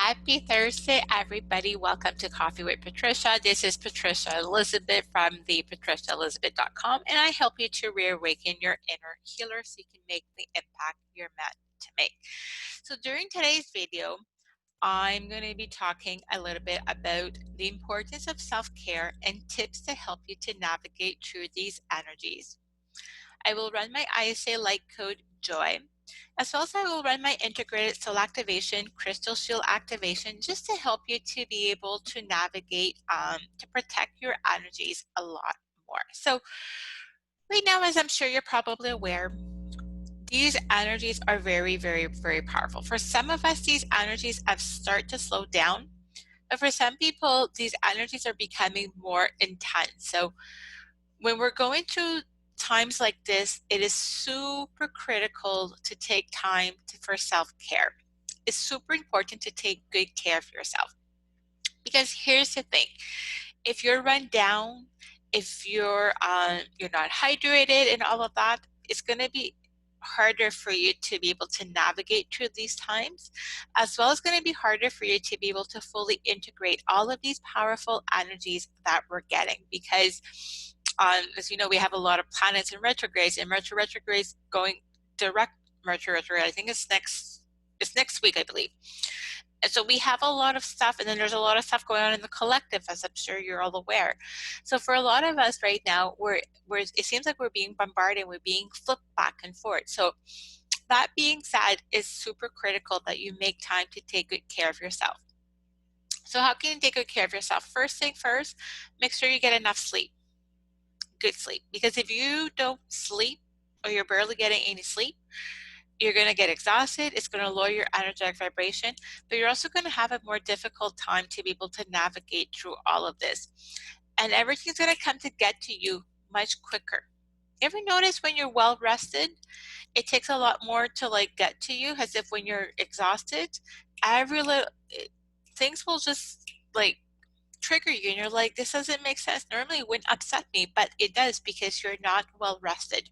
Happy Thursday, everybody. Welcome to Coffee with Patricia. This is Patricia Elizabeth from the patriciaelizabeth.com, and I help you to reawaken your inner healer so you can make the impact you're meant to make. So during today's video, I'm going to be talking a little bit about the importance of self-care and tips to help you to navigate through these energies. I will run my ISA light code JOY, as well as I will run my integrated soul activation, crystal shield activation, just to help you to be able to navigate, to protect your energies a lot more. So right now, as I'm sure you're probably aware, these energies are very, very, very powerful. For some of us, these energies have started to slow down, but for some people, these energies are becoming more intense. So when we're going through times like this, it is super critical to take time for self-care. It's super important to take good care of yourself. Because here's the thing, if you're run down, if you're not hydrated and all of that, it's going to be harder for you to be able to navigate through these times, as well as going to be harder for you to be able to fully integrate all of these powerful energies that we're getting. Because as you know, we have a lot of planets in retrogrades, and retrogrades going direct retrograde. I think it's next week, I believe. And so we have a lot of stuff, and then there's a lot of stuff going on in the collective, as I'm sure you're all aware. So for a lot of us right now, it seems like we're being bombarded, we're being flipped back and forth. So that being said, it's super critical that you make time to take good care of yourself. So how can you take good care of yourself? First thing first, make sure you get enough sleep. Good sleep. Because if you don't sleep, or you're barely getting any sleep, you're going to get exhausted. It's going to lower your energetic vibration, but you're also going to have a more difficult time to be able to navigate through all of this. And everything's going to come to get to you much quicker. Ever notice when you're well rested, it takes a lot more to get to you, as if when you're exhausted, things will just trigger you, and you're like, this doesn't make sense. Normally it wouldn't upset me, but it does because you're not well rested.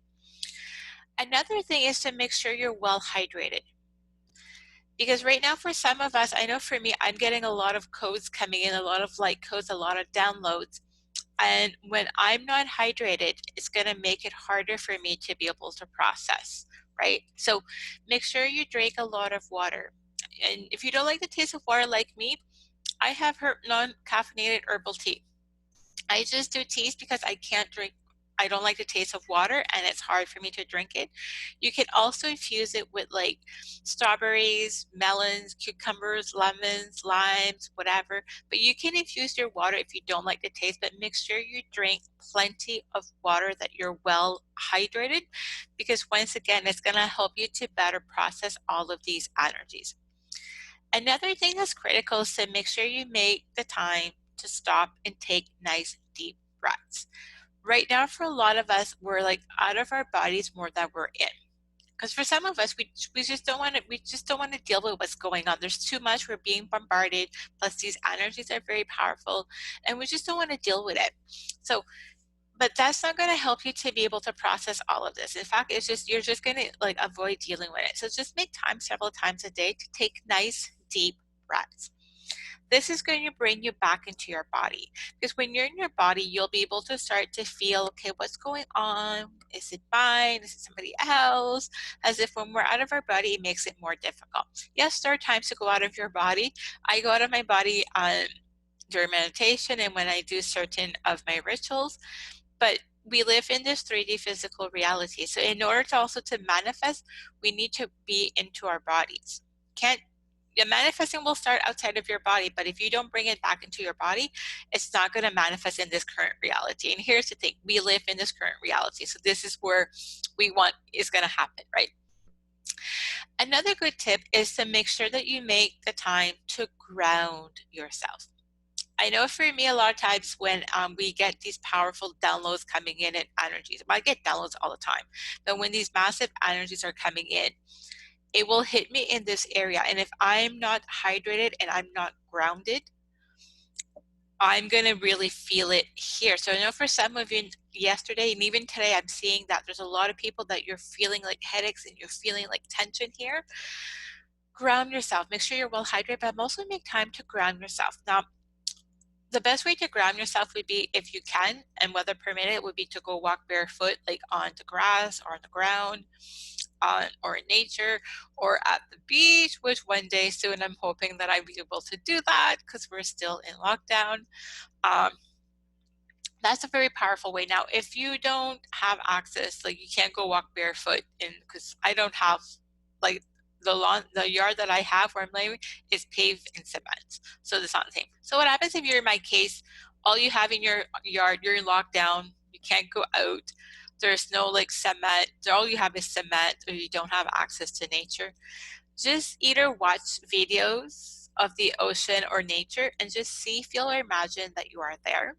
Another thing is to make sure you're well hydrated. Because right now, for some of us, I know for me, I'm getting a lot of codes coming in, a lot of light codes, a lot of downloads. And when I'm not hydrated, it's going to make it harder for me to be able to process, right? So make sure you drink a lot of water. And if you don't like the taste of water like me, I have non-caffeinated herbal tea. I just do teas because I don't like the taste of water, and it's hard for me to drink it. You can also infuse it with strawberries, melons, cucumbers, lemons, limes, whatever. But you can infuse your water if you don't like the taste, but make sure you drink plenty of water, that you're well hydrated, because once again, it's going to help you to better process all of these energies. Another thing that's critical is to make sure you make the time to stop and take nice deep breaths. Right now, for a lot of us, we're out of our bodies more than we're in. Because for some of us, we just don't want to deal with what's going on. There's too much. We're being bombarded. Plus, these energies are very powerful, and we just don't want to deal with it. So, but that's not going to help you to be able to process all of this. In fact, you're just going to avoid dealing with it. So just make time several times a day to take nice deep breaths. This is going to bring you back into your body, because when you're in your body, you'll be able to start to feel, okay, what's going on? Is it mine? Is it somebody else? As if when we're out of our body, it makes it more difficult. Yes, there are times to go out of your body. I go out of my body during meditation and when I do certain of my rituals, but we live in this 3D physical reality. So in order to also to manifest, we need to be into our bodies. Manifesting will start outside of your body, but if you don't bring it back into your body, it's not going to manifest in this current reality. And here's the thing, we live in this current reality. So this is where we want is going to happen, right? Another good tip is to make sure that you make the time to ground yourself. I know for me, a lot of times when we get these powerful downloads coming in and energies, I get downloads all the time, but when these massive energies are coming in, it will hit me in this area. And if I'm not hydrated and I'm not grounded, I'm going to really feel it here. So I know for some of you yesterday and even today, I'm seeing that there's a lot of people that you're feeling like headaches and you're feeling like tension here. ground yourself. Make sure you're well hydrated, but also make time to ground yourself. Now, the best way to ground yourself would be, if you can, and weather permitted, would be to go walk barefoot, like on the grass or on the ground, or in nature, or at the beach, which one day soon I'm hoping that I'll be able to do that because we're still in lockdown. Um, that's a very powerful way. Now, if you don't have access, like you can't go walk barefoot in, because I don't have, like, the lawn, the yard that I have where I'm living is paved in cement. So it's not the same. So what happens if you're in my case, all you have in your yard, you're in lockdown, you can't go out, there's no like cement, all you have is cement, or you don't have access to nature, just either watch videos of the ocean or nature and just see, feel, or imagine that you are there.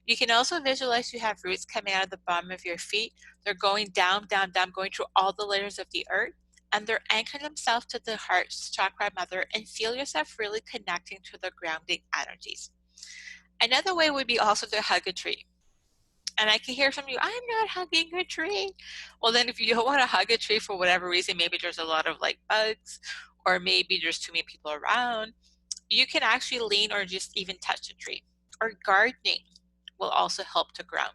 You can also visualize you have roots coming out of the bottom of your feet. They're going down, down, down, going through all the layers of the earth, and they're anchoring themselves to the heart chakra mother, and feel yourself really connecting to the grounding energies. Another way would be also to hug a tree. And I can hear from you, I'm not hugging a tree. Well, then if you don't want to hug a tree for whatever reason, maybe there's a lot of like bugs, or maybe there's too many people around, you can actually lean or just even touch a tree. Or gardening will also help to ground.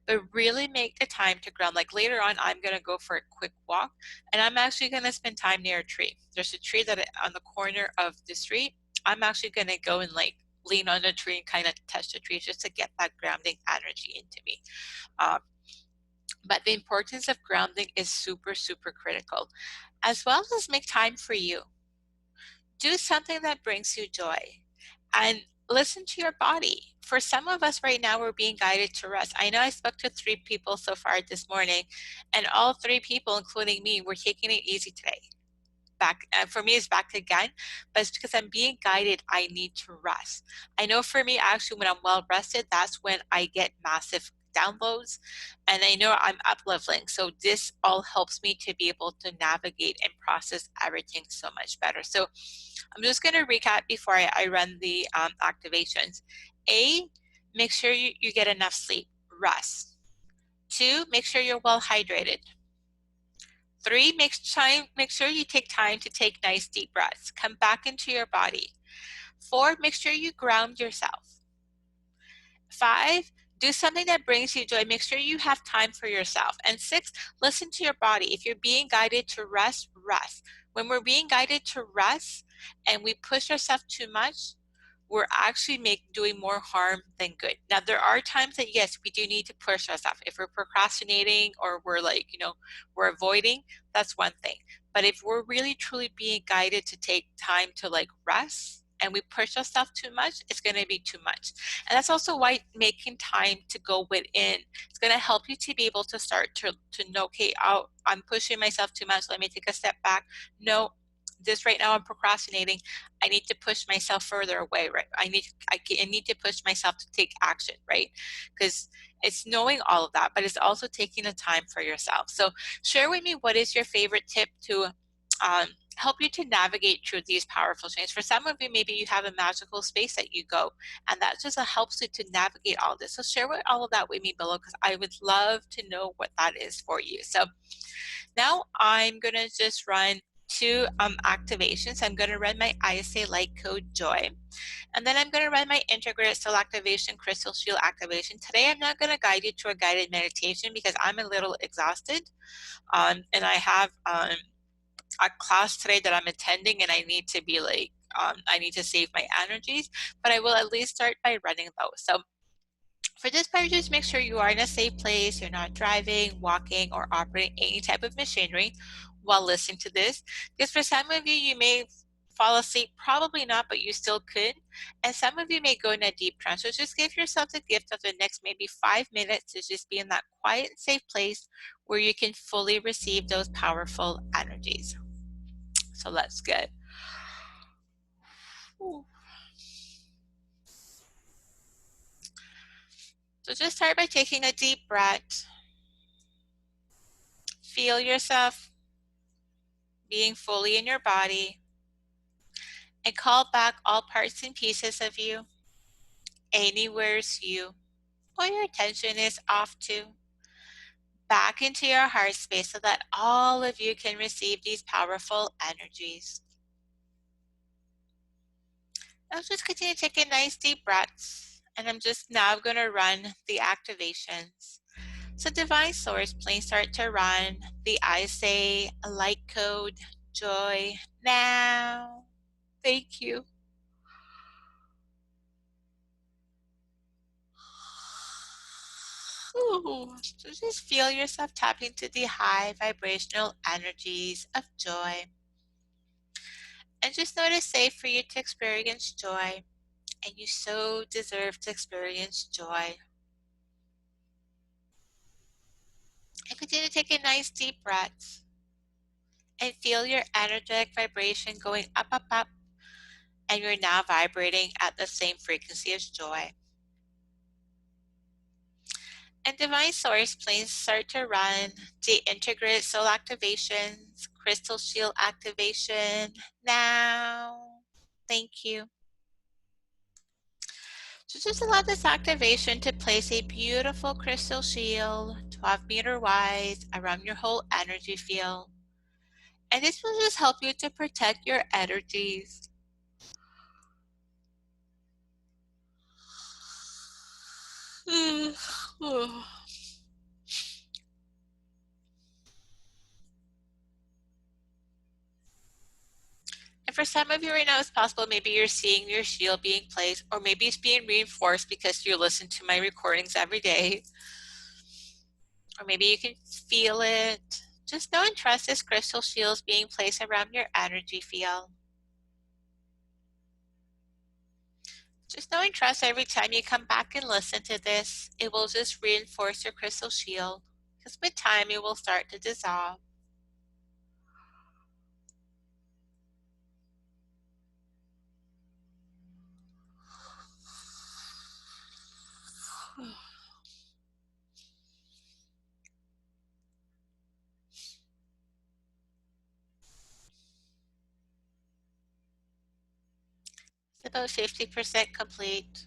But really make the time to ground. Like later on, I'm going to go for a quick walk, and I'm actually going to spend time near a tree. There's a tree that on the corner of the street. I'm actually going to go and like lean on the tree and kind of touch the tree just to get that grounding energy into me. Um, but the importance of grounding is super, super critical, as well as make time for you. Do something that brings you joy, and listen to your body. For some of us right now, we're being guided to rest. I know I spoke to 3 people so far this morning, and all 3 people, including me, were taking it easy today. Back for me, it's back again, but it's because I'm being guided. I need to rest. I know for me, actually, when I'm well rested, that's when I get massive downloads, and I know I'm up leveling. So this all helps me to be able to navigate and process everything so much better. So I'm just going to recap before I run the activations. A, make sure you get enough sleep, rest. 2, make sure you're well hydrated. 3, make sure you take time to take nice deep breaths. Come back into your body. 4, make sure you ground yourself. 5, do something that brings you joy. Make sure you have time for yourself. And 6, listen to your body. If you're being guided to rest, rest. When we're being guided to rest and we push ourselves too much, we're actually doing more harm than good. Now, there are times that, yes, we do need to push ourselves. If we're procrastinating or we're like, we're avoiding, that's one thing. But if we're really truly being guided to take time to like rest, and we push ourselves too much, it's going to be too much. And that's also why making time to go within, it's going to help you to be able to start to know, okay, I'm pushing myself too much. Let me take a step back. No, this right now I'm procrastinating. I need to push myself further away, right? I need to push myself to take action, right? Because it's knowing all of that, but it's also taking the time for yourself. So share with me, what is your favorite tip to help you to navigate through these powerful changes? For some of you, maybe you have a magical space that you go, and that just helps you to navigate all this. So share all of that with me below, because I would love to know what that is for you. So now I'm going to just run 2 activations. I'm going to run my ISA Light Code Joy, and then I'm going to run my Integrated Cell Activation Crystal Shield Activation. Today I'm not going to guide you to a guided meditation because I'm a little exhausted, and I have a class today that I'm attending, and I need to be like, I need to save my energies, but I will at least start by running those. So for this part, just make sure you are in a safe place. You're not driving, walking, or operating any type of machinery while listening to this. Because for some of you, you may fall asleep, probably not, but you still could. And some of you may go in a deep trance. So just give yourself the gift of the next maybe 5 minutes to just be in that quiet and safe place where you can fully receive those powerful energies. So let's get. Ooh. So just start by taking a deep breath. Feel yourself being fully in your body, and call back all parts and pieces of you, anywhere's you, what your attention is off to, back into your heart space so that all of you can receive these powerful energies. I'll just continue taking nice deep breaths. And I'm just now going to run the activations. So divine source, please start to run the I say light code joy now. Thank you. Ooh. So just feel yourself tapping to the high vibrational energies of joy. And just know it is safe for you to experience joy. And you so deserve to experience joy. And continue taking nice deep breaths. And feel your energetic vibration going up, up, up. And you're now vibrating at the same frequency as joy. And divine source, please start to run the integrated soul activations, crystal shield activation now. Thank you. So just allow this activation to place a beautiful crystal shield 12-meter wide around your whole energy field. And this will just help you to protect your energies. And for some of you right now, it's possible maybe you're seeing your shield being placed, or maybe it's being reinforced because you listen to my recordings every day. Or maybe you can feel it. Just know and trust this crystal shield is being placed around your energy field. Just know and trust every time you come back and listen to this, it will just reinforce your crystal shield, because with time it will start to dissolve. It's about 50% complete.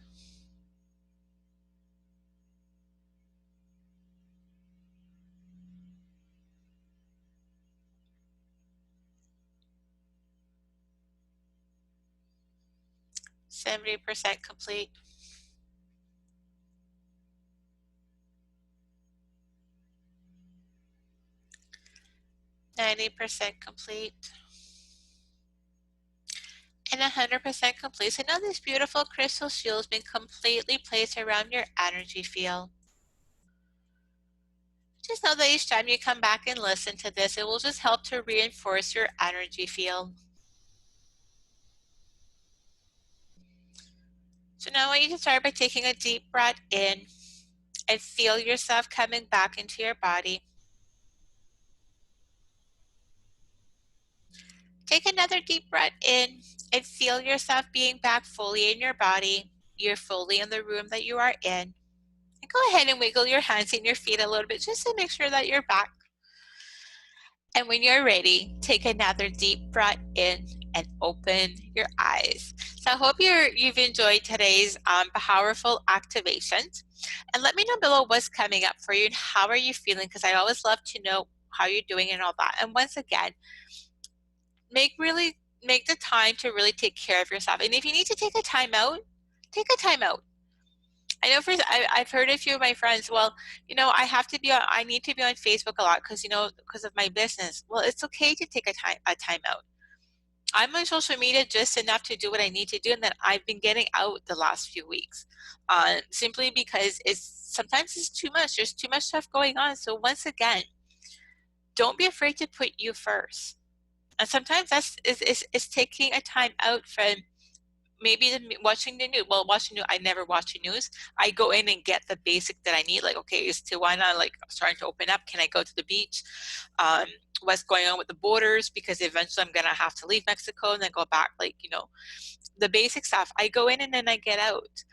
%70 complete. 90% complete. And 100% complete. So now this beautiful crystal shield has been completely placed around your energy field. Just know that each time you come back and listen to this, it will just help to reinforce your energy field. So now I want you to start by taking a deep breath in and feel yourself coming back into your body. Take another deep breath in and feel yourself being back fully in your body. You're fully in the room that you are in. And go ahead and wiggle your hands and your feet a little bit just to make sure that you're back. And when you're ready, take another deep breath in and open your eyes. So I hope you've enjoyed today's powerful activations. And let me know below what's coming up for you and how are you feeling, because I always love to know how you're doing and all that. And once again, make the time to really take care of yourself. And if you need to take a time out, take a time out. I know I've heard a few of my friends, well, I need to be on Facebook a lot because of my business. Well, it's okay to take a time out. I'm on social media just enough to do what I need to do, and then I've been getting out the last few weeks, simply because sometimes it's too much. There's too much stuff going on. So once again, don't be afraid to put you first. And sometimes that's is taking a time out from maybe watching the news. Well, watching news, I never watch the news. I go in and get the basic that I need. Like, okay, is Tijuana like starting to open up? Can I go to the beach? What's going on with the borders? Because eventually I'm gonna have to leave Mexico and then go back. The basic stuff. I go in and then I get out.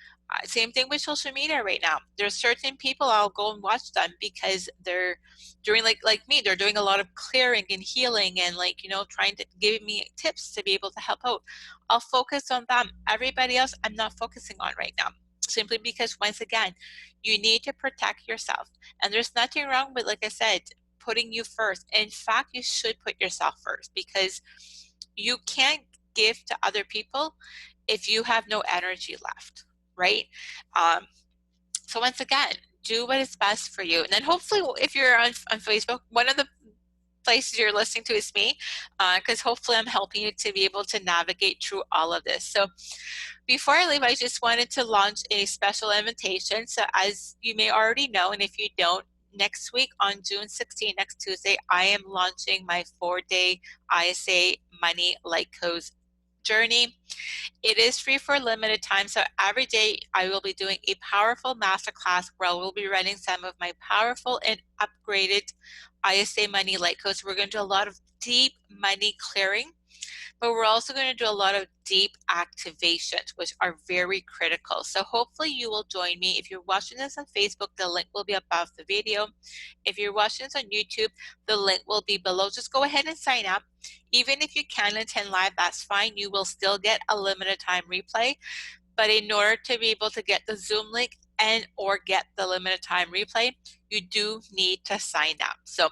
Same thing with social media right now. There's certain people I'll go and watch them because they're doing like me. They're doing a lot of clearing and healing and trying to give me tips to be able to help out. I'll focus on them. Everybody else I'm not focusing on right now, simply because once again, you need to protect yourself. And there's nothing wrong with, like I said, putting you first. In fact, you should put yourself first, because you can't give to other people if you have no energy left, right? Um, so once again, do what is best for you. And then hopefully if you're on Facebook, one of the places you're listening to is me, because hopefully I'm helping you to be able to navigate through all of this. So before I leave, I just wanted to launch a special invitation. So as you may already know, and if you don't, next week on June 16th, next Tuesday, I am launching my 4-day ISA Money Light Codes journey. It is free for a limited time, so every day I will be doing a powerful masterclass where I will be running some of my powerful and upgraded ISA Money Light Codes. We're going to do a lot of deep money clearing, but we're also going to do a lot of deep activations, which are very critical. So hopefully you will join me. If you're watching this on Facebook, the link will be above the video. If you're watching this on YouTube, the link will be below. Just go ahead and sign up. Even if you can't attend live, that's fine. You will still get a limited time replay. But in order to be able to get the Zoom link and or get the limited time replay, you do need to sign up. So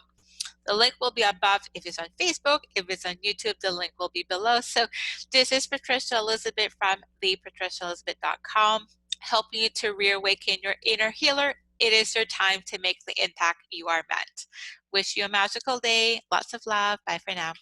the link will be above if it's on Facebook. If it's on YouTube, the link will be below. So this is Patricia Elizabeth from thepatriciaelizabeth.com, helping you to reawaken your inner healer. It is your time to make the impact you are meant. Wish you a magical day. Lots of love. Bye for now.